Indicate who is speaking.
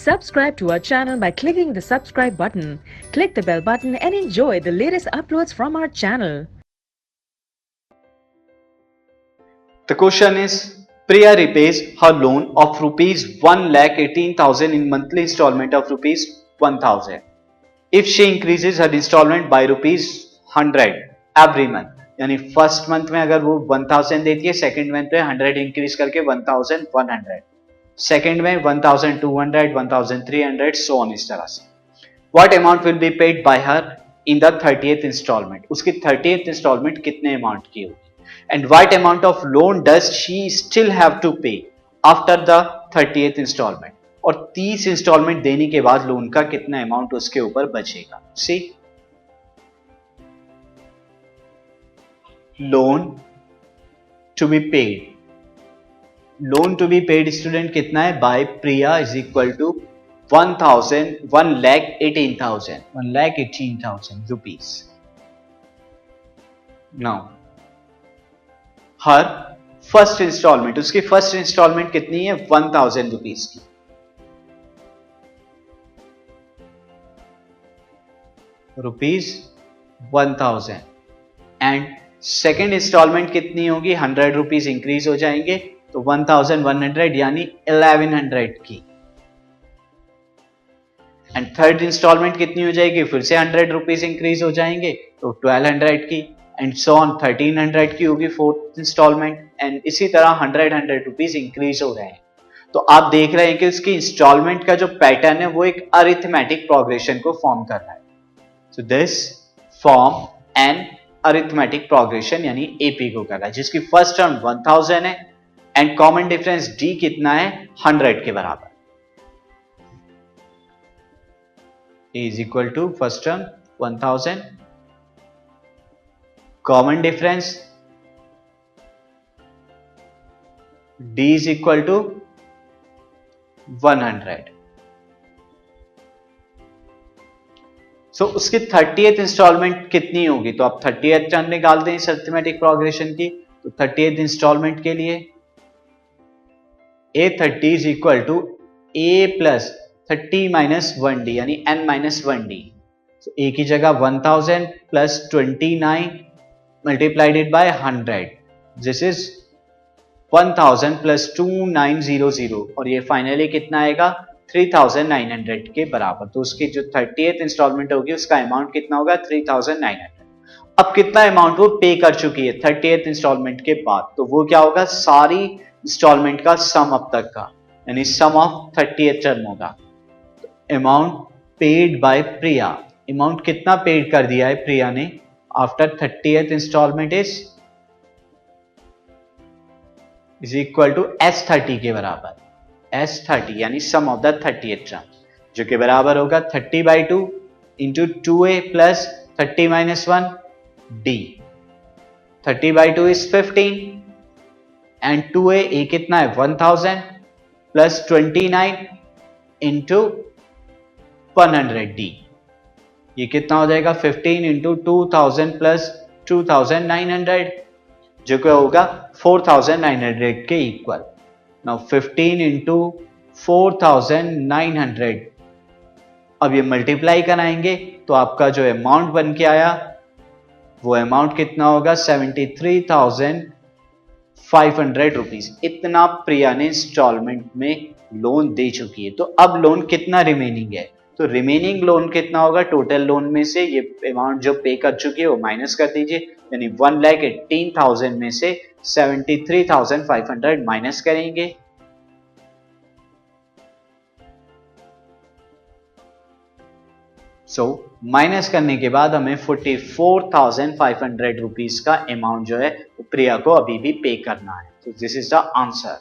Speaker 1: Subscribe to our channel by clicking the subscribe button. Click the bell button and enjoy the latest uploads from our channel.
Speaker 2: The question is, Priya repays her loan of rupees 1,18,000 in monthly installment of rupees 1,000. If she increases her installment by rupees 100 every month, यानी first month में अगर वो 1000 देती है, second month में 100 increase करके 1100, second में 1200, 1300, so on इस तरह से. What amount will be paid by her in the 30th instalment. उसकी 30th इंस्टॉलमेंट कितने अमाउंट की होगी. And what amount of loan does she still have to pay after the 30th instalment. और 30 instalment देने के बाद लोन का कितना अमाउंट उसके ऊपर बचेगा. See, loan to be paid, loan to be paid student कितना है by Priya is equal to 1,18,000 rupees. Now her first instalment, उसकी फर्स्ट इंस्टॉलमेंट कितनी है 1,000 रुपीज की. रुपीज 1,000 एंड सेकेंड इंस्टॉलमेंट कितनी होगी 100 रुपीज इंक्रीज हो जाएंगे तो 1,100 यानी 1,100 की. एंड थर्ड इंस्टॉलमेंट कितनी हो जाएगी, फिर से 100 रुपीज इंक्रीज हो जाएंगे तो 1,200 की. एंड सो ऑन 1,300 की होगी फोर्थ इंस्टॉलमेंट. एंड इसी तरह 100 रुपीज इंक्रीज हो रहे हैं. तो आप देख रहे हैं कि उसकी इंस्टॉलमेंट का जो पैटर्न है वो एक अरिथमेटिक प्रोग्रेशन को फॉर्म कर रहा है. So this form an arithmetic progression यानी एपी को कर रहा है, जिसकी फर्स्ट टर्म 1000 है एंड कॉमन डिफरेंस डी कितना है 100 के बराबर. Is equal to first term 1000, common difference d is equal to 100. So उसकी 30th इंस्टॉलमेंट कितनी होगी, तो आप 30th टर्म निकाल दें इस अरिथमेटिक प्रोग्रेशन की. तो 30th इंस्टॉलमेंट के लिए A30 is equal to A plus 30 minus 1D यानी N minus 1D. So A की जगह 1000 plus 29 मल्टीप्लाइडेड bye 100. This is 1000 plus 2900 और ये फाइनली कितना आएगा 3,900 के बराबर. तो उसकी जो 30th इंस्टॉलमेंट होगी उसका अमाउंट कितना होगा 3,900. अब कितना अमाउंट वो पे कर चुकी है 30th इंस्टॉलमेंट के बाद, तो वो क्या होगा सारी इंस्टॉलमेंट का सम अब तक का, यानी सम ऑफ 30th टर्म होगा. Amount paid by Priya, amount कितना पेड कर दिया है प्रिया ने after 30th instalment is equal to S30 के बराबर. S30 यानी sum of the 30th term, जो कि बराबर होगा 30/2 into 2A plus 30 minus 1 D. 30/2 is 15 and 2A कितना है 1000 प्लस 29 इंटू 100D. ये कितना हो जाएगा 15 इंटू 2000 प्लस 2,900 जो कि होगा 4,900 के इक्वल. नाउ 15 इंटू 4,900, अब ये मल्टीप्लाई कराएंगे तो आपका जो अमाउंट बन के आया वो अमाउंट कितना होगा 73,500 रुपीज. इतना प्रिया ने इंस्टॉलमेंट में लोन दे चुकी है. तो अब लोन कितना रिमेनिंग है, तो रिमेनिंग लोन कितना होगा टोटल लोन में से ये अमाउंट जो पे कर चुकी है वो माइनस कर दीजिए, यानी 1,18,000 में से 73,500 माइनस करेंगे. सो माइनस करने के बाद हमें 44,500 रुपीज का अमाउंट जो है प्रिया को अभी भी पे करना है. तो दिस इज द आंसर.